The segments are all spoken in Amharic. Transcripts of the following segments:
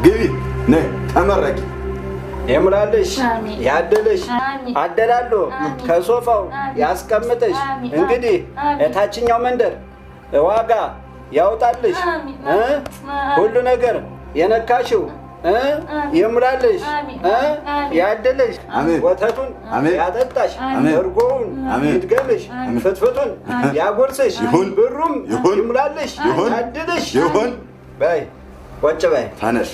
ግቢ ነይ ተመረቂ የሙላልሽ ያደለሽ አደላሎ ከሶፋው ያስቀምጥሽ እንግዲህ እታችኛው መንደር ዋጋ ያውጣልሽ ሁሉ ነገር የነካሽው የሙላልሽ ያደለሽ ወተቱን ያጠጣሽ እርጎውን ይድገምሽ ፍትፍቱን ያጎርስሽ ብሩም ይሙላልሽ ያድልሽ ይሁን በይ ወጭ በይ ታነሽ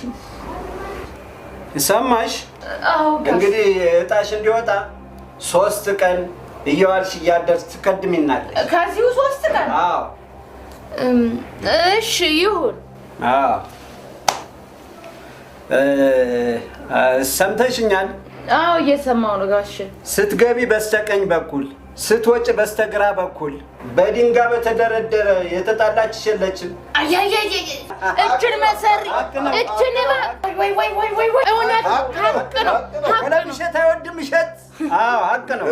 ሰማሽ እንግዲህ እጣሽ እንዲወጣ 3 ቀን እየዋልሽ እያደርስ ትቀድሚናለሽ ከዚሁ 3 ቀን አዎ እሺ ይሁን አዎ ሰምተሽኛል አዎ እየሰማው ነው ጋሽ ስትገቢ በስተቀኝ በኩል ስትወጭ በስተግራ በኩል በድንጋይ በተደረደረ የተጣላች ሸለችም አያያያ እችን መሰሪ እችን ወይ እውነት ሀቅ ነው ወለምሸት አይወድም እሸት አዎ ሀቅ ነው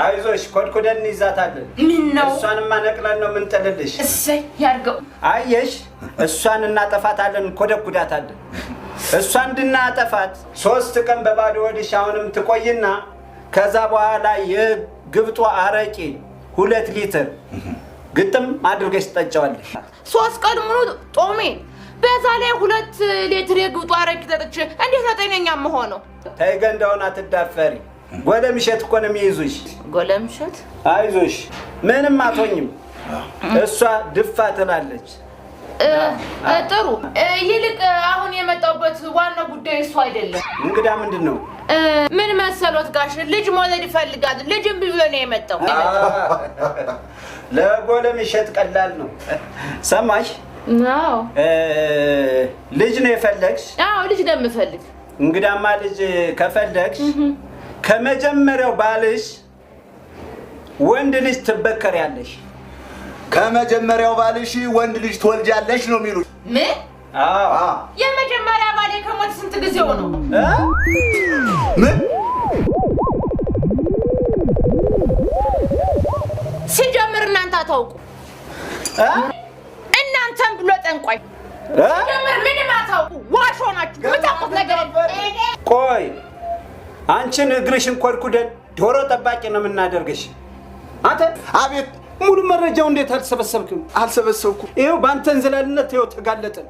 አይዞሽ ኮድኮደን ይዛታለን ምን ነው እሷንማ ነቅለን ነው የምንጥልልሽ እሰይ ያርገው አየሽ እሷን እናጠፋታለን ኮደኩዳታለን እሷን እንድናጠፋት 3 ቀን በባዶ ወዲሽ አሁንም ትቆይና ከዛ በኋላ የግብጧ አረቂ 2 ሊትር ግጥም አድርገሽ ትጠጫዋለሽ 3 ቀን ሙሉ ጦሜ በዛ ላይ 2 ሊትር የግብጧ አረቂ ተጠጭ እንዴት ነጠነኛ መሆነው ተይ ገንዳውን አትዳፈሪ ጎለምሸት እኮ ነው የሚይዙሽ ጎለምሸት አይዞሽ ምንም አትሆኝም እሷ ድፋ ትላለች ጥሩ ይልቅ አሁን የመጣውበት ዋናው ጉዳይ እሱ አይደለም እንግዳ ምንድነው ምን መሰሎት ጋሽ ልጅ መውለድ ይፈልጋል ልጅም ብሎ ነው የመጣው ለጎለምሸት ቀላል ነው ሰማሽ አዎ ልጅ ነው የፈለግሽ አዎ ልጅ ነው የምፈልግ እንግዳማ ልጅ ከፈለግሽ ከመጀመሪያው ባልሽ ወንድ ልጅ ትበከሪያለሽ ከመጀመሪያው ባልሽ ወንድ ልጅ ትወልጃለሽ ነው የሚሉት ምን አዎ የመጀመሪያ ባሌ ከሞት ስንት ጊዜው ነው ምን ሲጀምር እናንተ አታውቁ እናንተም ብሎ ጠንቋይ ሲጀምር ምንም አታውቁ ዋሾ ናችሁ የምታውቁት ነገር ቆይ አንቺን እግርሽን ኮድኩደን ዶሮ ጠባቂ ነው የምናደርግሽ አንተ አቤት ሙሉ መረጃው እንዴት አልሰበሰብክም አልሰበሰብኩም ይሄው ባንተ እንዝላልነት ይሄው ተጋለጠን